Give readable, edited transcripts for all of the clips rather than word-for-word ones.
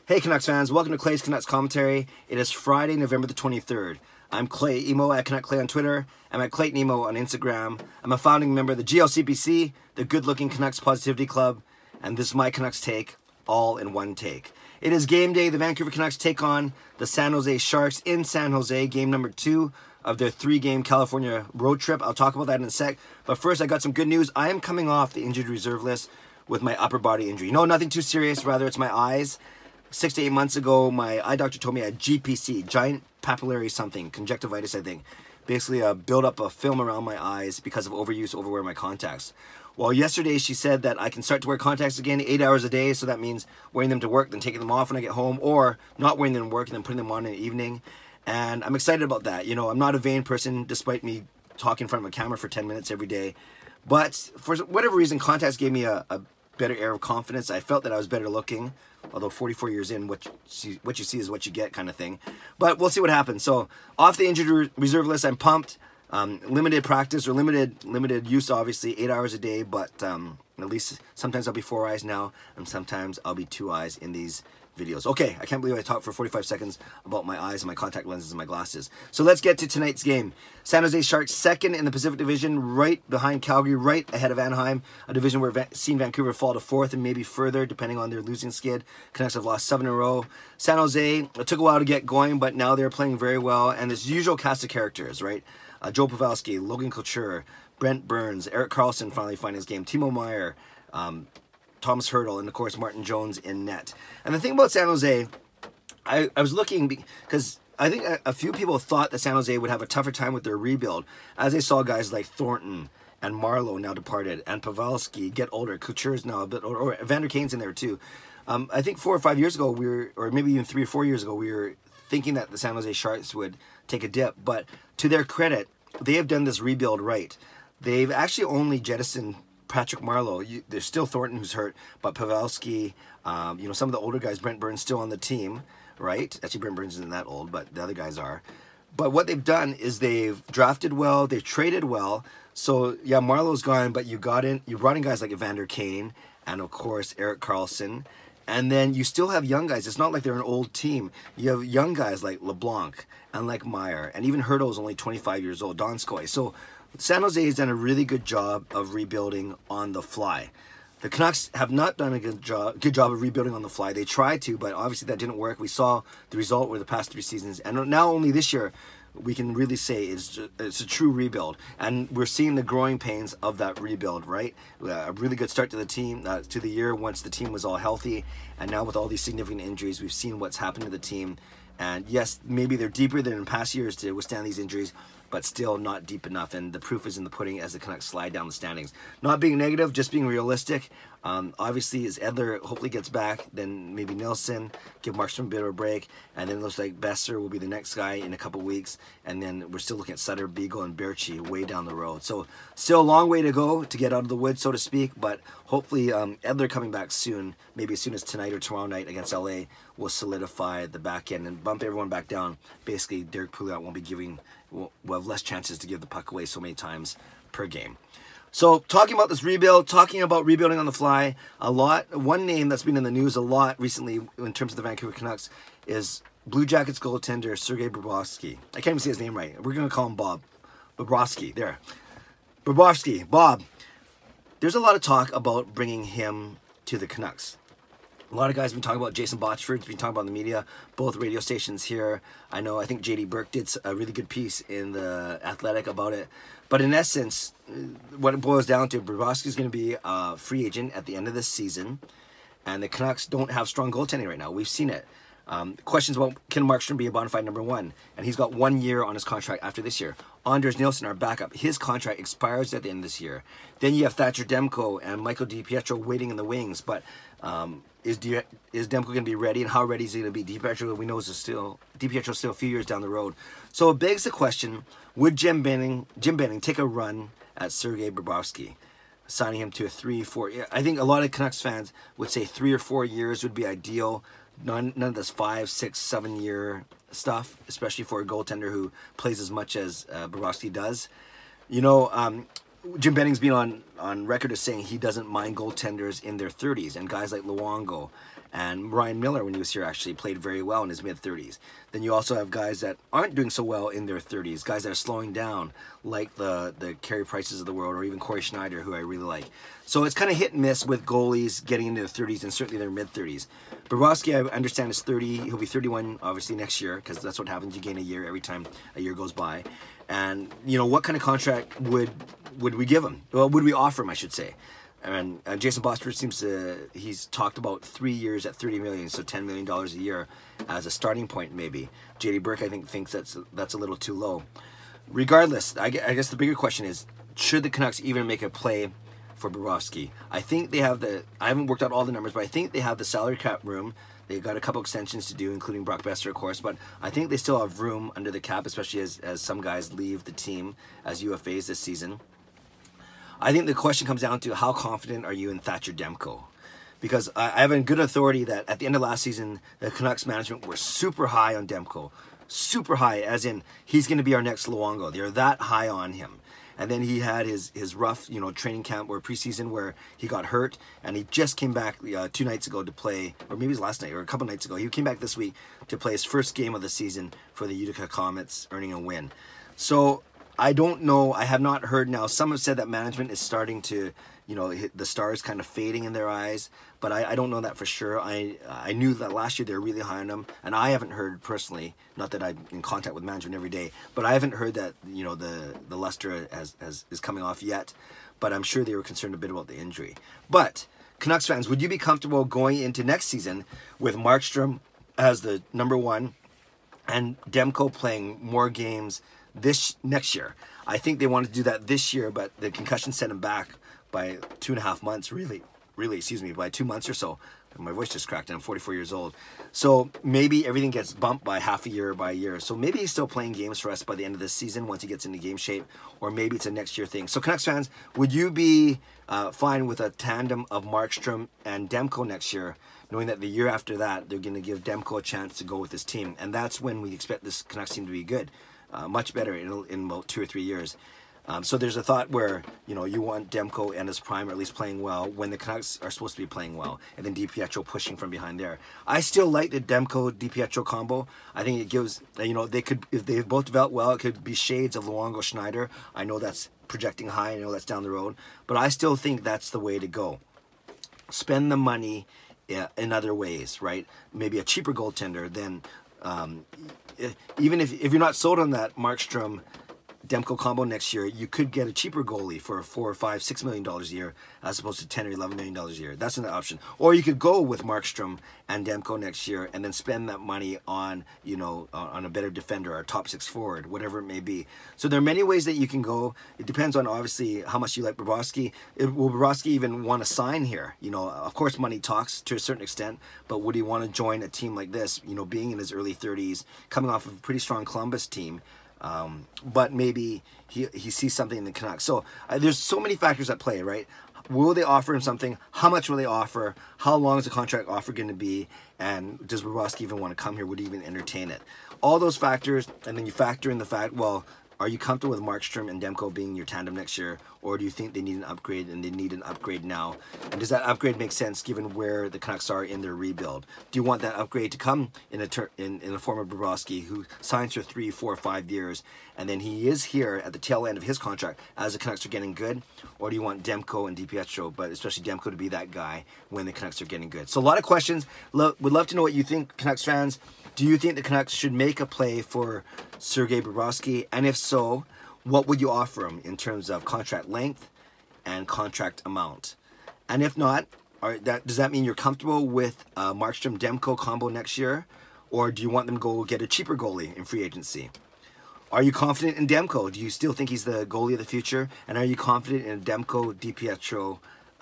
Hey Canucks fans, welcome to Clay's Canucks Commentary. It is Friday, November the 23rd. I'm Clay Emo at Canuck Clay on Twitter. I'm at Clayton Emo on Instagram. I'm a founding member of the GLCPC, the Good Looking Canucks Positivity Club, and this is my Canucks take, all in one take. It is game day. The Vancouver Canucks take on the San Jose Sharks in San Jose, game number 2 of their 3-game California road trip. I'll talk about that in a sec. But first, I got some good news. I am coming off the injured reserve list with my upper body injury. No, nothing too serious. Rather, it's my eyes. 6 to 8 months ago, my eye doctor told me I had GPC, giant papillary something, conjunctivitis, I think. Basically, a buildup of film around my eyes because of overuse, overwear my contacts. Well, yesterday she said that I can start to wear contacts again 8 hours a day, so that means wearing them to work, then taking them off when I get home, or not wearing them to work and then putting them on in the evening. And I'm excited about that. You know, I'm not a vain person, despite me talking in front of a camera for 10 minutes every day. But for whatever reason, contacts gave me a better air of confidence. I felt that I was better looking, although 44 years in, what you see is what you get kind of thing. But we'll see what happens. So off the injured reserve list, I'm pumped. Limited practice or limited use, obviously, 8 hours a day, but at least sometimes I'll be 4 eyes now, and sometimes I'll be 2 eyes in these videos. Okay, I can't believe I talked for 45 seconds about my eyes and my contact lenses and my glasses. So let's get to tonight's game. San Jose Sharks second in the Pacific Division, right behind Calgary, right ahead of Anaheim, a division where seen Vancouver fall to 4th and maybe further, depending on their losing skid. Canucks have lost 7 in a row. San Jose, it took a while to get going, but now they're playing very well, and this usual cast of characters, right? Joe Pavelski, Logan Couture, Brent Burns, Erik Karlsson finally finding his game, Timo Meier, Thomas Hertl, and of course Martin Jones in net. And the thing about San Jose, I was looking because I think a few people thought that San Jose would have a tougher time with their rebuild as they saw guys like Thornton and Marleau now departed, and Pavelski get older. Couture's now a bit older, or Vander Kane's in there too. I think 4 or 5 years ago, or maybe even 3 or 4 years ago, we were thinking that the San Jose Sharks would take a dip. But to their credit, they have done this rebuild right. They've actually only jettisoned Patrick Marleau. There's still Thornton who's hurt, but Pavelski, you know, some of the older guys, Brent Burns still on the team, right? Actually, Brent Burns isn't that old, but the other guys are. But what they've done is they've drafted well, they've traded well. So yeah, Marleau's gone, but you brought in guys like Evander Kane and of course Erik Karlsson. And then you still have young guys. It's not like they're an old team. You have young guys like LeBlanc and like Meier, and even Hertl is only 25 years old, Donskoy. So San Jose has done a really good job of rebuilding on the fly. The Canucks have not done a good job of rebuilding on the fly. They tried to, but obviously that didn't work. We saw the result over the past 3 seasons, and now only this year we can really say it's a true rebuild, and we're seeing the growing pains of that rebuild, right? A really good start to the team, to the year once the team was all healthy, and now with all these significant injuries, we've seen what's happened to the team. And yes, maybe they're deeper than in past years to withstand these injuries, but still not deep enough, and the proof is in the pudding as the Canucks slide down the standings. Not being negative, just being realistic. Obviously, as Edler hopefully gets back, then maybe Nilsson, give Markstrom a bit of a break, and then it looks like Besser will be the next guy in a couple weeks, and then we're still looking at Sutter, Beagle, and Berchi way down the road. So still a long way to go to get out of the woods, so to speak, but hopefully Edler coming back soon, maybe as soon as tonight or tomorrow night against LA, will solidify the back end and bump everyone back down. Basically, Derek Pouliot won't be will have less chances to give the puck away so many times per game. So talking about this rebuild, talking about rebuilding on the fly, one name that's been in the news a lot recently in terms of the Vancouver Canucks is Blue Jackets goaltender Sergei Bobrovsky. I can't even say his name right. We're going to call him Bob. Bobrovsky, there. Bobrovsky, Bob. There's a lot of talk about bringing him to the Canucks. A lot of guys have been talking about Jason Botchford's been talking about in the media, both radio stations here. I think JD Burke did a really good piece in the Athletic about it. But in essence, what it boils down to, Bobrovsky's going to be a free agent at the end of this season, and the Canucks don't have strong goaltending right now. We've seen it. Questions about can Markstrom be a bona fide number 1, and he's got 1 year on his contract after this year. Anders Nilsson, our backup, his contract expires at the end of this year. Then you have Thatcher Demko and Michael DiPietro waiting in the wings, but is Demko going to be ready, and how ready is he going to be? DiPietro, we know, DiPietro's still a few years down the road. So it begs the question, would Jim Benning take a run at Sergei Bobrovsky, signing him to a 3-4? I think a lot of Canucks fans would say 3 or 4 years would be ideal. None of this 5, 6, 7 year stuff, especially for a goaltender who plays as much as Bobrovsky does. You know, Jim Benning's been on record as saying he doesn't mind goaltenders in their 30s, and guys like Luongo And Ryan Miller, when he was here, actually played very well in his mid-30s. Then you also have guys that aren't doing so well in their 30s, guys that are slowing down, like the Carey Prices of the world, or even Corey Schneider, who I really like. So it's kind of hit and miss with goalies getting into their 30s and certainly their mid-30s. Bobrovsky, I understand, is 30. He'll be 31, obviously, next year, because that's what happens. You gain a year every time a year goes by. And, you know, what kind of contract would we give him? Well, would we offer him, I should say. And Jason Bostford he's talked about 3 years at $30 million, so $10 million a year as a starting point, maybe. JD Burke, I think, thinks that's a little too low. Regardless, I guess the bigger question is, should the Canucks even make a play for Bobrovsky? I think they have I haven't worked out all the numbers, but I think they have the salary cap room. They've got a couple extensions to do, including Brock Besser, of course, but I think they still have room under the cap, especially as some guys leave the team as UFAs this season. I think the question comes down to how confident are you in Thatcher Demko? Because I have a good authority that at the end of last season, the Canucks management were super high on Demko. Super high, as in he's going to be our next Luongo. They're that high on him. And then he had his rough, training camp or preseason where he got hurt, and he just came back 2 nights ago to play, or maybe it was last night or a couple nights ago. He came back this week to play his first game of the season for the Utica Comets, earning a win. So I don't know. I have not heard now. Some have said that management is starting to, the stars kind of fading in their eyes, but I don't know that for sure. I knew that last year they were really high on him, and I haven't heard personally, not that I'm in contact with management every day, but I haven't heard that, the luster is coming off yet, but I'm sure they were concerned a bit about the injury. But Canucks fans, would you be comfortable going into next season with Markstrom as the number one and Demko playing more games next year? I think they wanted to do that this year, but the concussion sent him back by 2.5 months, really, by 2 months or so. My voice just cracked and I'm 44 years old. So maybe everything gets bumped by half a year by a year. So maybe he's still playing games for us by the end of this season once he gets into game shape, or maybe it's a next year thing. So Canucks fans, would you be fine with a tandem of Markstrom and Demko next year, knowing that the year after that, they're going to give Demko a chance to go with this team? And that's when we expect this Canucks team to be good. Much better in about 2 or 3 years. So there's a thought where, you want Demko and his prime, or at least playing well, when the Canucks are supposed to be playing well, and then DiPietro pushing from behind there. I still like the Demko-DiPietro combo. I think it gives, they could, if they both develop well, it could be shades of Luongo-Schneider. I know that's projecting high, I know that's down the road, but I still think that's the way to go. Spend the money in other ways, right? Maybe a cheaper goaltender than, even if you're not sold on that Markstrom Demko combo next year, you could get a cheaper goalie for $4 or $5, $6 million a year as opposed to $10 or $11 million a year. That's an option. Or you could go with Markstrom and Demko next year and then spend that money on, on a better defender or a top 6 forward, whatever it may be. So there are many ways that you can go. It depends on obviously how much you like Bobrovsky. Will Bobrovsky even want to sign here? Of course money talks to a certain extent, but would he want to join a team like this, being in his early 30s, coming off of a pretty strong Columbus team? But maybe he sees something in the Canucks. So there's so many factors at play, right? Will they offer him something? How much will they offer? How long is the contract offer going to be? And does Bobrovsky even want to come here? Would he even entertain it? All those factors, and then you factor in the fact, well, are you comfortable with Markstrom and Demko being your tandem next year? Or do you think they need an upgrade, and they need an upgrade now? And does that upgrade make sense given where the Canucks are in their rebuild? Do you want that upgrade to come in the form of Bobrovsky, who signs for 3, 4, 5 years, and then he is here at the tail end of his contract as the Canucks are getting good? Or do you want Demko and DiPietro, but especially Demko, to be that guy when the Canucks are getting good? So a lot of questions. Would love to know what you think, Canucks fans. Do you think the Canucks should make a play for Sergei Bobrovsky? And if so, what would you offer him in terms of contract length and contract amount? And if not, does that mean you're comfortable with Markstrom-Demko combo next year? Or do you want them to go get a cheaper goalie in free agency? Are you confident in Demko? Do you still think he's the goalie of the future? And are you confident in Demko-DiPietro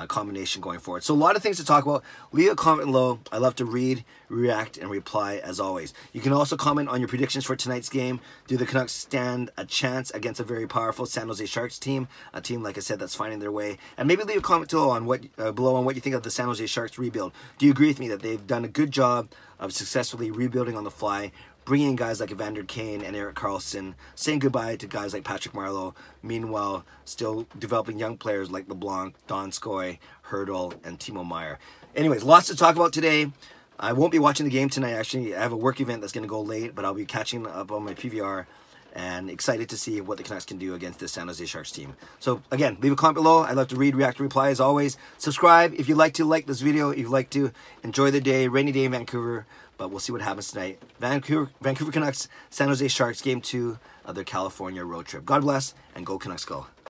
combination going forward? So a lot of things to talk about. Leave a comment below. I love to read, react, and reply as always. You can also comment on your predictions for tonight's game. Do the Canucks stand a chance against a very powerful San Jose Sharks team? A team, like I said, that's finding their way. And maybe leave a comment below on what you think of the San Jose Sharks rebuild. Do you agree with me that they've done a good job of successfully rebuilding on the fly, bringing in guys like Evander Kane and Erik Karlsson, saying goodbye to guys like Patrick Marleau, meanwhile still developing young players like LeBlanc, Donskoy, Hurdle, and Timo Meier? Anyways, lots to talk about today. I won't be watching the game tonight. Actually, I have a work event that's going to go late, but I'll be catching up on my PVR and excited to see what the Canucks can do against this San Jose Sharks team. So again, leave a comment below. I'd love to read, react, reply as always. Subscribe if you'd like to like this video, if you'd like to enjoy the day, rainy day in Vancouver, but we'll see what happens tonight. Vancouver Canucks, San Jose Sharks, Game 2 of their California road trip. God bless, and go Canucks go.